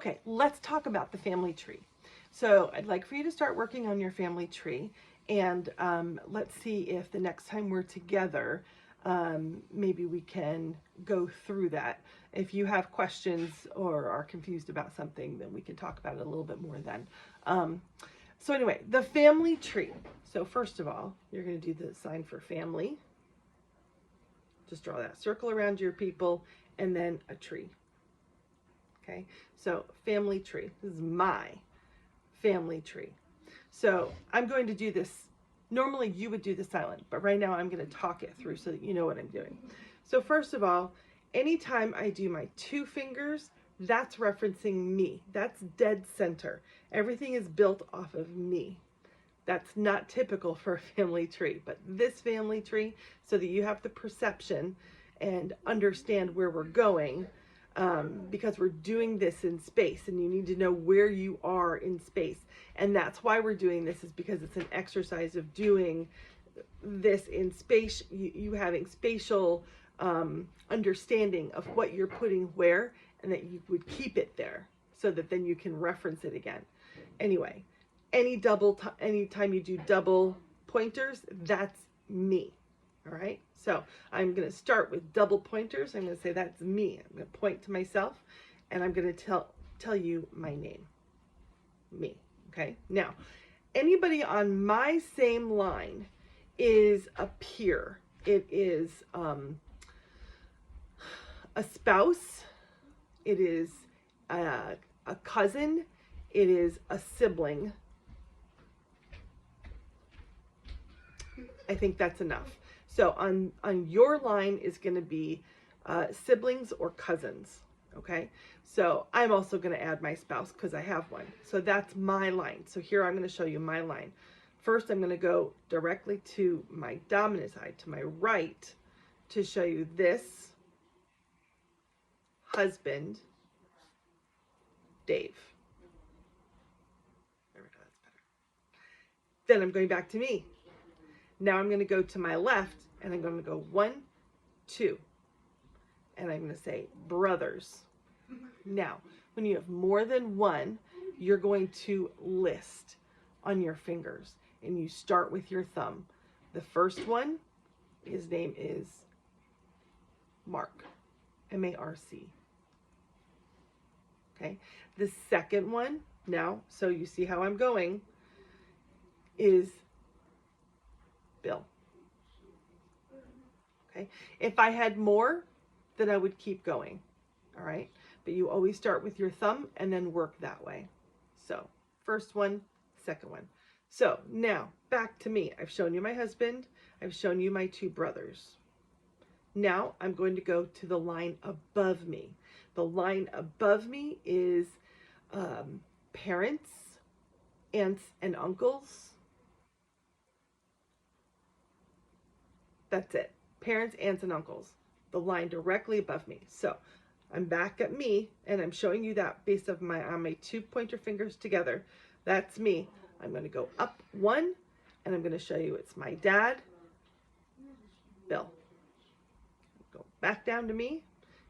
Okay, let's talk about the family tree. So I'd like for you to start working on your family tree, and let's see if the next time we're together, maybe we can go through that. If you have questions or are confused about something, then we can talk about it a little bit more then. So anyway, the family tree. So first of all, you're going to do the sign for family. Just draw that circle around your people, and then a tree. Okay, so family tree. This is my family tree. So I'm going to do this. Normally you would do the silent, but right now I'm going to talk it through so that you know what I'm doing. So first of all, anytime I do my 2 fingers, that's referencing me. That's dead center. Everything is built off of me. That's not typical for a family tree, but this family tree, so that you have the perception and understand where we're going, because we're doing this in space and you need to know where you are in space. And that's why we're doing this, is because it's an exercise of doing this in space, you having spatial understanding of what you're putting where, and that you would keep it there so that then you can reference it again. Anyway, anytime you do double pointers, that's me. All right, so I'm going to start with double pointers. I'm going to say that's me. I'm going to point to myself, and I'm going to tell you my name, me. Okay, now anybody on my same line is a peer. It is a spouse. It is a cousin. It is a sibling. I think that's enough. So on your line is going to be siblings or cousins, okay? So I'm also going to add my spouse because I have one. So that's my line. So here I'm going to show you my line. First, I'm going to go directly to my dominant side, to my right, to show you this husband, Dave. There we go, that's better. Then I'm going back to me. Now I'm going to go to my left, and I'm going to go 1, 2, and I'm going to say brothers. Now, when you have more than one, you're going to list on your fingers, and you start with your thumb. The first one, his name is Mark, M-A-R-C. Okay, the second one, now, so you see how I'm going, is Bill. Okay, if I had more, then I would keep going. All right, but you always start with your thumb and then work that way. So first one, second one. So now back to me. I've shown you my husband. I've shown you my 2 brothers. Now I'm going to go to the line above me. The line above me is parents, aunts and uncles. That's it. Parents, aunts, and uncles. The line directly above me. So I'm back at me, and I'm showing you that based on my 2 pointer fingers together. That's me. I'm going to go up 1, and I'm going to show you it's my dad, Bill. Go back down to me.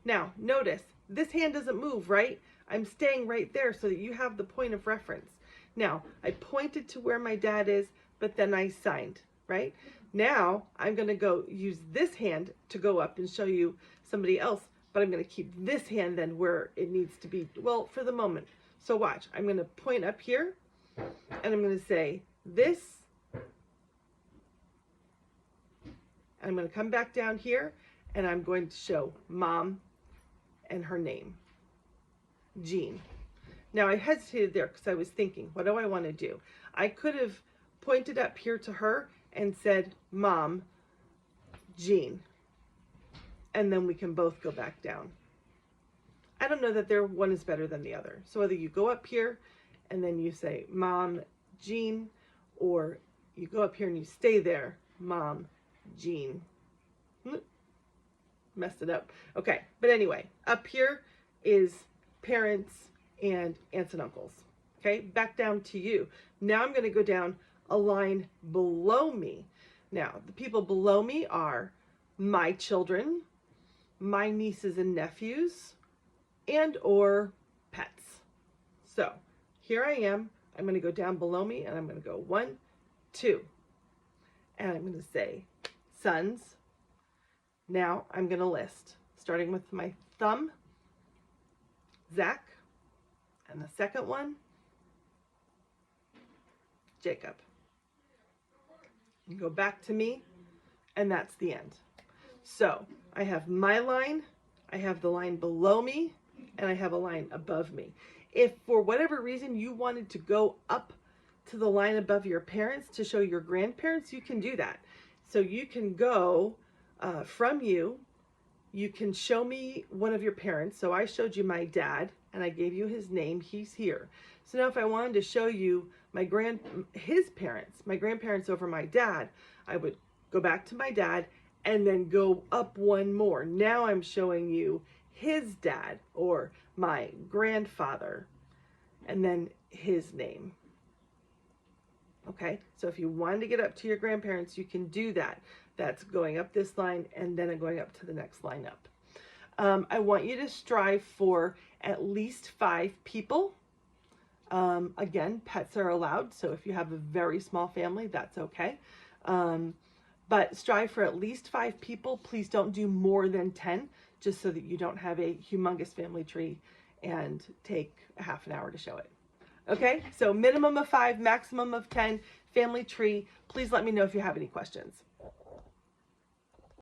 Now, notice, this hand doesn't move, right? I'm staying right there so that you have the point of reference. Now, I pointed to where my dad is, but then I signed, right? Now, I'm going to go use this hand to go up and show you somebody else, but I'm going to keep this hand then where it needs to be, well, for the moment. So watch, I'm going to point up here, and I'm going to say this, and I'm going to come back down here, and I'm going to show Mom and her name, Jean. Now, I hesitated there because I was thinking, what do I want to do? I could have pointed up here to her and said, Mom, Jean. And then we can both go back down. I don't know that one is better than the other. So whether you go up here and then you say, Mom, Jean, or you go up here and you stay there, Mom, Jean. Messed it up. Okay, but anyway, up here is parents and aunts and uncles. Okay, back down to you. Now I'm going to go down a line below me. Now, the people below me are my children, my nieces and nephews, and or pets. So here I am. I'm going to go down below me and I'm going to go 1, 2. And I'm going to say sons. Now I'm going to list, starting with my thumb, Zach, and the second one, Jacob. You go back to me, and that's the end. So I have my line, I have the line below me, and I have a line above me. If for whatever reason you wanted to go up to the line above your parents to show your grandparents, you can do that. So you can go from you can show me one of your parents. So I showed you my dad and I gave you his name. He's here. So now if I wanted to show you his parents, my grandparents over my dad, I would go back to my dad and then go up one more. Now I'm showing you his dad or my grandfather and then his name. Okay, so if you wanted to get up to your grandparents, you can do that. That's going up this line and then going up to the next line up. I want you to strive for at least 5 people. Again, pets are allowed, so if you have a very small family, that's okay. But strive for at least 5 people. Please don't do more than 10, just so that you don't have a humongous family tree and take a half an hour to show it. Okay, so minimum of 5, maximum of 10, family tree. Please let me know if you have any questions.